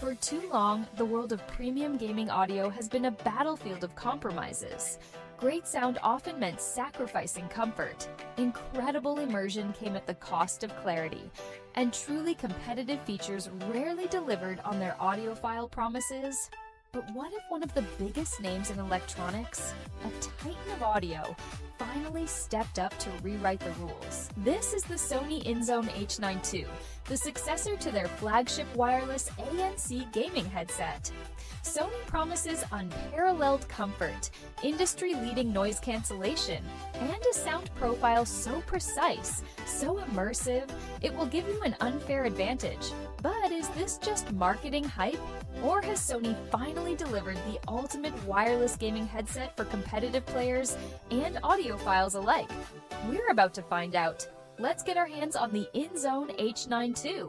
For too long, the world of premium gaming audio has been a battlefield of compromises. Great sound often meant sacrificing comfort. Incredible immersion came at the cost of clarity, and truly competitive features rarely delivered on their audiophile promises. But what if one of the biggest names in electronics, a titan of audio, finally stepped up to rewrite the rules? This is the Sony INZONE H9 II, the successor to their flagship wireless ANC gaming headset. Sony promises unparalleled comfort, industry-leading noise cancellation, and a sound profile so precise, so immersive, it will give you an unfair advantage. But is this just marketing hype? Or has Sony finally delivered the ultimate wireless gaming headset for competitive players and audiophiles alike? We're about to find out. Let's get our hands on the INZONE H9 II.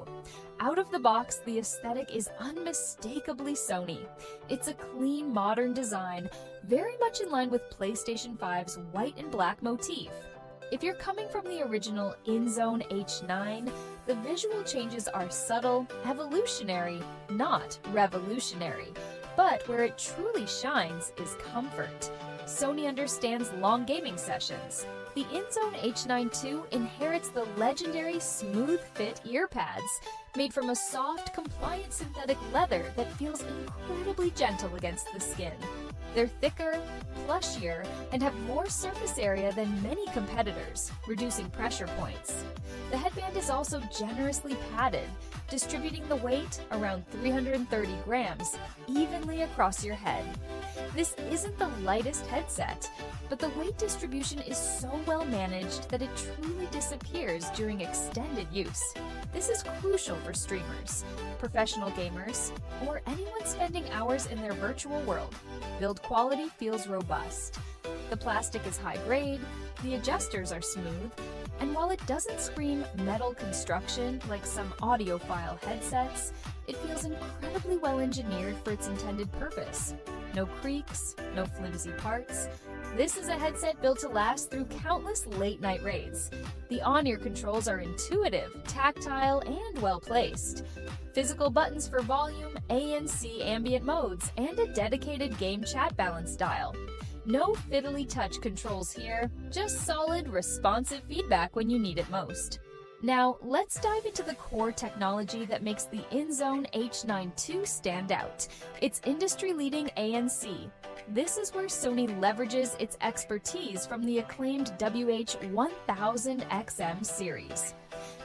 Out of the box, the aesthetic is unmistakably Sony. It's a clean, modern design, very much in line with PlayStation 5's white and black motif. If you're coming from the original INZONE H9, the visual changes are subtle, evolutionary, not revolutionary. But where it truly shines is comfort. Sony understands long gaming sessions. The INZONE H9 II inherits the legendary smooth fit ear pads, made from a soft, compliant synthetic leather that feels incredibly gentle against the skin. They're thicker, plushier, and have more surface area than many competitors, reducing pressure points. The headband is also generously padded, distributing the weight, around 330 grams, evenly across your head. This isn't the lightest headset, but the weight distribution is so well managed that it truly disappears during extended use. This is crucial for streamers, professional gamers, or anyone spending hours in their virtual world. Build quality feels robust. The plastic is high grade, the adjusters are smooth, and while it doesn't scream metal construction like some audiophile headsets, it feels incredibly well engineered for its intended purpose. No creaks, no flimsy parts. This is a headset built to last through countless late-night raids. The on-ear controls are intuitive, tactile, and well-placed. Physical buttons for volume, ANC ambient modes, and a dedicated game chat balance dial. No fiddly touch controls here, just solid, responsive feedback when you need it most. Now, let's dive into the core technology that makes the INZONE H9 II stand out. Its industry-leading ANC. This is where Sony leverages its expertise from the acclaimed WH-1000XM series.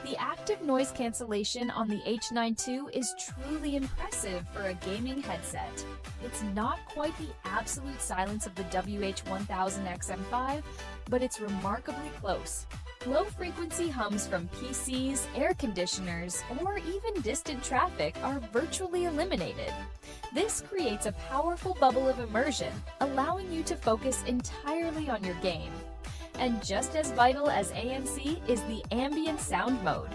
The active noise cancellation on the H9 II is truly impressive for a gaming headset. It's not quite the absolute silence of the WH-1000XM5, but it's remarkably close. Low-frequency hums from PCs, air conditioners, or even distant traffic are virtually eliminated. This creates a powerful bubble of immersion, allowing you to focus entirely on your game. And just as vital as ANC is the ambient sound mode.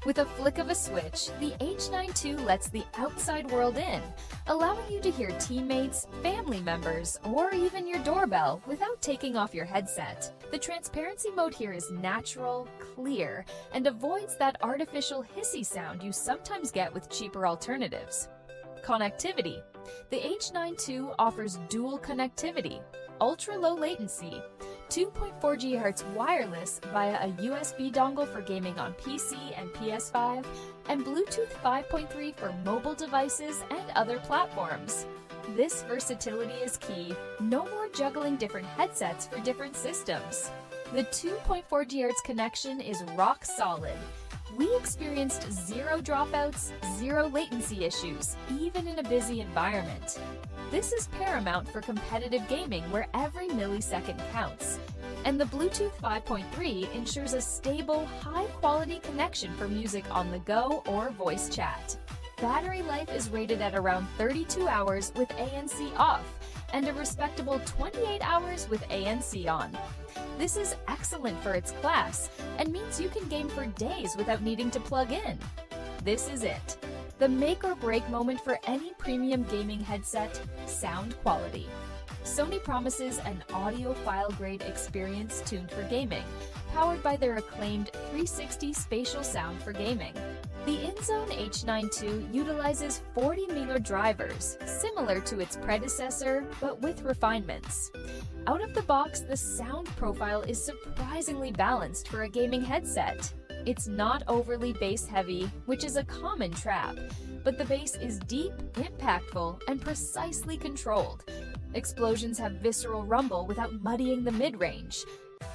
With a flick of a switch, the H9 II lets the outside world in, allowing you to hear teammates, family members, or even your doorbell without taking off your headset. The transparency mode here is natural, clear, and avoids that artificial hissy sound you sometimes get with cheaper alternatives. Connectivity. The H9 II offers dual connectivity, ultra-low latency, 2.4 GHz wireless via a USB dongle for gaming on PC and PS5, and Bluetooth 5.3 for mobile devices and other platforms. This versatility is key. No more juggling different headsets for different systems. The 2.4 GHz connection is rock solid. We experienced zero dropouts, zero latency issues, even in a busy environment. This is paramount for competitive gaming where every millisecond counts. And the Bluetooth 5.3 ensures a stable, high-quality connection for music on the go or voice chat. Battery life is rated at around 32 hours with ANC off, and a respectable 28 hours with ANC on. This is excellent for its class, and means you can game for days without needing to plug in. This is it. The make or break moment for any premium gaming headset, sound quality. Sony promises an audiophile-grade experience tuned for gaming, powered by their acclaimed 360 Spatial Sound for gaming. The INZONE H9 II utilizes 40mm drivers, similar to its predecessor, but with refinements. Out of the box, the sound profile is surprisingly balanced for a gaming headset. It's not overly bass-heavy, which is a common trap, but the bass is deep, impactful, and precisely controlled. Explosions have visceral rumble without muddying the mid-range.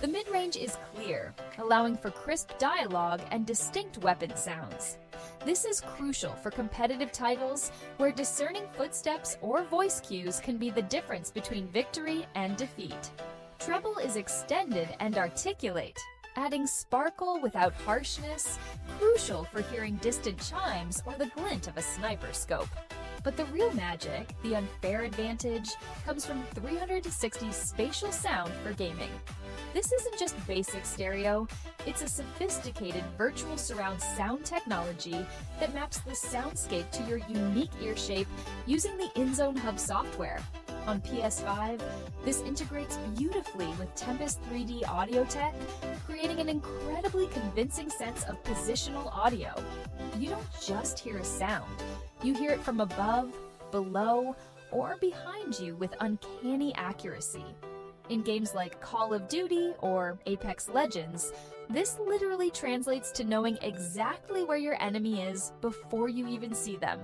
The mid-range is clear, allowing for crisp dialogue and distinct weapon sounds. This is crucial for competitive titles where discerning footsteps or voice cues can be the difference between victory and defeat. Treble is extended and articulate, adding sparkle without harshness, crucial for hearing distant chimes or the glint of a sniper scope. But the real magic, the unfair advantage, comes from 360 spatial sound for gaming. This isn't just basic stereo, it's a sophisticated virtual surround sound technology that maps the soundscape to your unique ear shape using the INZONE Hub software. On PS5, this integrates beautifully with Tempest 3D audio tech, creating an incredibly convincing sense of positional audio. You don't just hear a sound, you hear it from above, below, or behind you with uncanny accuracy. In games like Call of Duty or Apex Legends, this literally translates to knowing exactly where your enemy is before you even see them.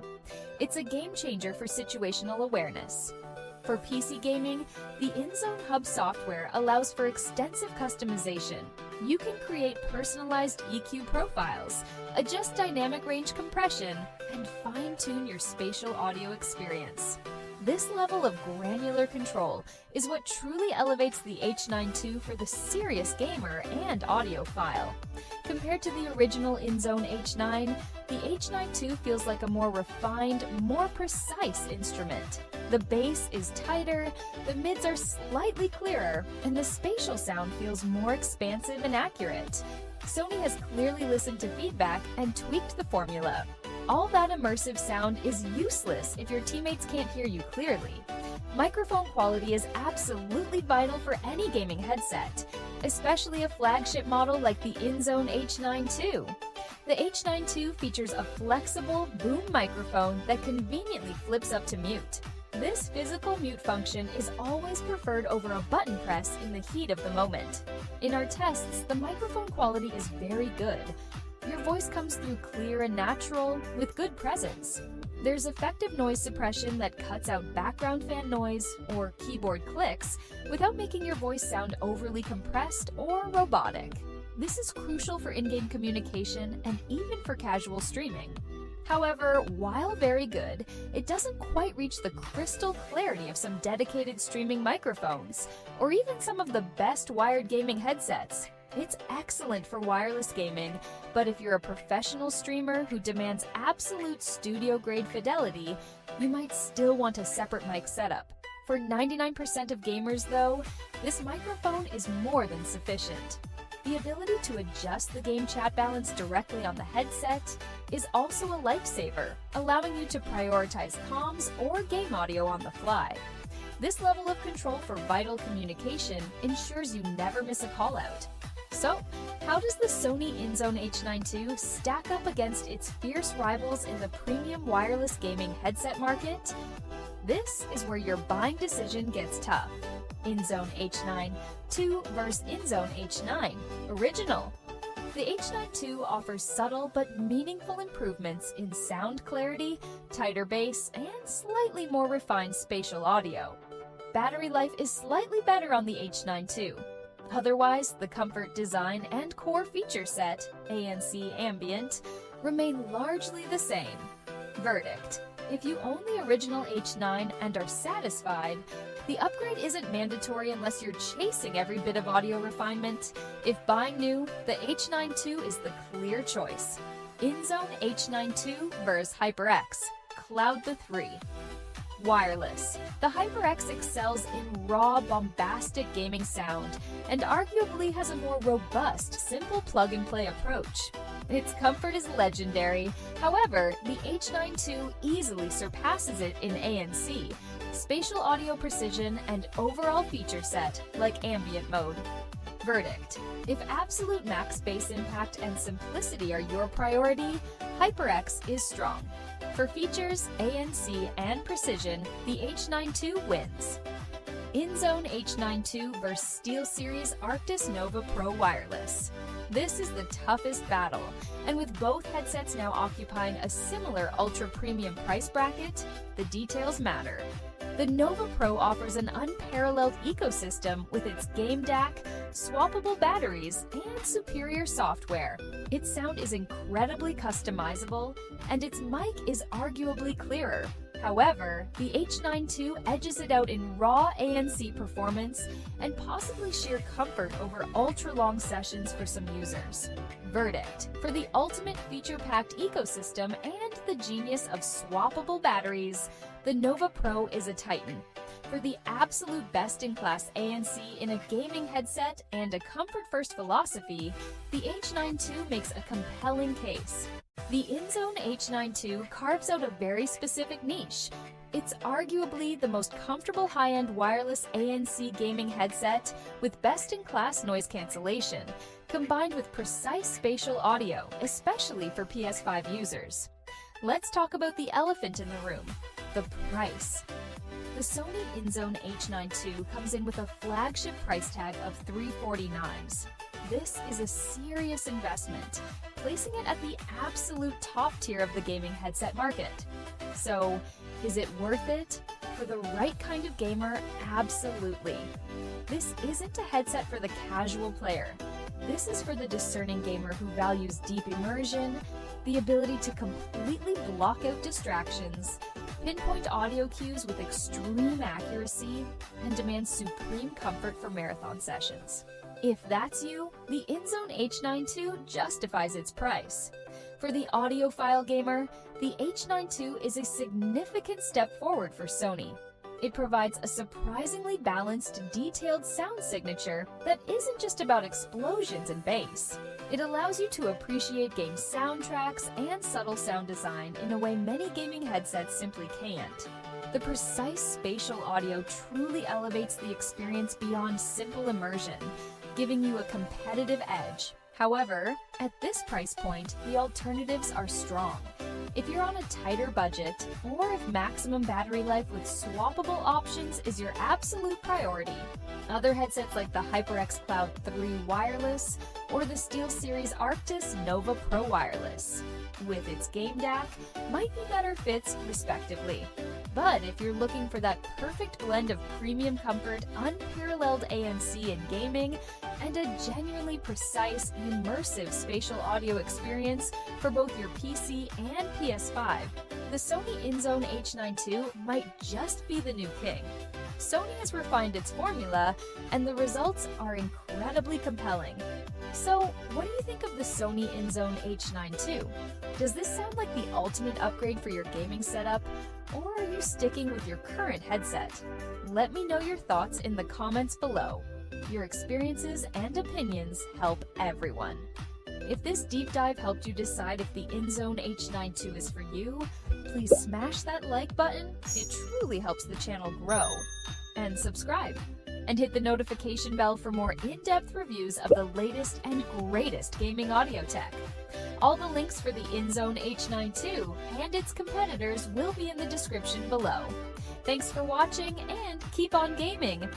It's a game changer for situational awareness. For PC gaming, the INZONE Hub software allows for extensive customization. You can create personalized EQ profiles, adjust dynamic range compression, and fine-tune your spatial audio experience. This level of granular control is what truly elevates the H9 II for the serious gamer and audiophile. Compared to the original INZONE H9, the H9 II feels like a more refined, more precise instrument. The bass is tighter, the mids are slightly clearer, and the spatial sound feels more expansive and accurate. Sony has clearly listened to feedback and tweaked the formula. All that immersive sound is useless if your teammates can't hear you clearly. Microphone quality is absolutely vital for any gaming headset, especially a flagship model like the INZONE H9 II. The H9 II features a flexible boom microphone that conveniently flips up to mute. This physical mute function is always preferred over a button press in the heat of the moment. In our tests, the microphone quality is very good. Your voice comes through clear and natural, with good presence. There's effective noise suppression that cuts out background fan noise or keyboard clicks without making your voice sound overly compressed or robotic. This is crucial for in-game communication and even for casual streaming. However, while very good, it doesn't quite reach the crystal clarity of some dedicated streaming microphones, or even some of the best wired gaming headsets. It's excellent for wireless gaming, but if you're a professional streamer who demands absolute studio-grade fidelity, you might still want a separate mic setup. For 99% of gamers, though, this microphone is more than sufficient. The ability to adjust the game chat balance directly on the headset is also a lifesaver, allowing you to prioritize comms or game audio on the fly. This level of control for vital communication ensures you never miss a call-out. So, how does the Sony INZONE H9 II stack up against its fierce rivals in the premium wireless gaming headset market? This is where your buying decision gets tough. INZONE H9 II versus INZONE H9 Original. The H9 II offers subtle but meaningful improvements in sound clarity, tighter bass, and slightly more refined spatial audio. Battery life is slightly better on the H9 II. Otherwise, the comfort, design, and core feature set, ANC Ambient, remain largely the same. Verdict: if you own the original H9 and are satisfied, the upgrade isn't mandatory unless you're chasing every bit of audio refinement. If buying new, the H9 II is the clear choice. INZONE H9 II vs HyperX, Cloud the 3. Wireless. The HyperX excels in raw, bombastic gaming sound, and arguably has a more robust, simple plug-and-play approach. Its comfort is legendary. However, the H9 II easily surpasses it in ANC, spatial audio precision, and overall feature set, like ambient mode. Verdict: if absolute max bass impact and simplicity are your priority, HyperX is strong. For features, ANC, and precision, the H9 II wins. INZONE H9 II vs SteelSeries Arctis Nova Pro Wireless. This is the toughest battle, and with both headsets now occupying a similar ultra-premium price bracket, the details matter. The Nova Pro offers an unparalleled ecosystem with its game DAC, swappable batteries, and superior software. Its sound is incredibly customizable, and its mic is arguably clearer. However, the H9 II edges it out in raw ANC performance and possibly sheer comfort over ultra-long sessions for some users. Verdict: for the ultimate feature-packed ecosystem and the genius of swappable batteries, the Nova Pro is a titan. For the absolute best-in-class ANC in a gaming headset and a comfort-first philosophy, the H9 II makes a compelling case. The INZONE H9 II carves out a very specific niche. It's arguably the most comfortable high-end wireless ANC gaming headset with best-in-class noise cancellation, combined with precise spatial audio, especially for PS5 users. Let's talk about the elephant in the room: the price. The Sony INZONE H9 II comes in with a flagship price tag of $349. This is a serious investment, placing it at the absolute top tier of the gaming headset market. So, is it worth it? For the right kind of gamer, absolutely. This isn't a headset for the casual player. This is for the discerning gamer who values deep immersion, the ability to completely block out distractions, pinpoint audio cues with extreme accuracy, and demands supreme comfort for marathon sessions. If that's you, the INZONE H9 II justifies its price. For the audiophile gamer, the H9 II is a significant step forward for Sony. It provides a surprisingly balanced, detailed sound signature that isn't just about explosions and bass. It allows you to appreciate game soundtracks and subtle sound design in a way many gaming headsets simply can't. The precise spatial audio truly elevates the experience beyond simple immersion, giving you a competitive edge. However, at this price point, the alternatives are strong. If you're on a tighter budget, or if maximum battery life with swappable options is your absolute priority, other headsets like the HyperX Cloud 3 Wireless or the SteelSeries Arctis Nova Pro Wireless, with its game DAC, might be better fits respectively. But if you're looking for that perfect blend of premium comfort, unparalleled ANC in gaming, and a genuinely precise, immersive spatial audio experience for both your PC and PS5, the Sony INZONE H9 II might just be the new king. Sony has refined its formula, and the results are incredibly compelling. So, what do you think of the Sony INZONE H9 II? Does this sound like the ultimate upgrade for your gaming setup, or are you sticking with your current headset? Let me know your thoughts in the comments below. Your experiences and opinions help everyone. If this deep dive helped you decide if the INZONE H9 II is for you, please smash that like button. It truly helps the channel grow. And subscribe. And hit the notification bell for more in-depth reviews of the latest and greatest gaming audio tech. All the links for the INZONE H9 II and its competitors will be in the description below. Thanks for watching, and keep on gaming!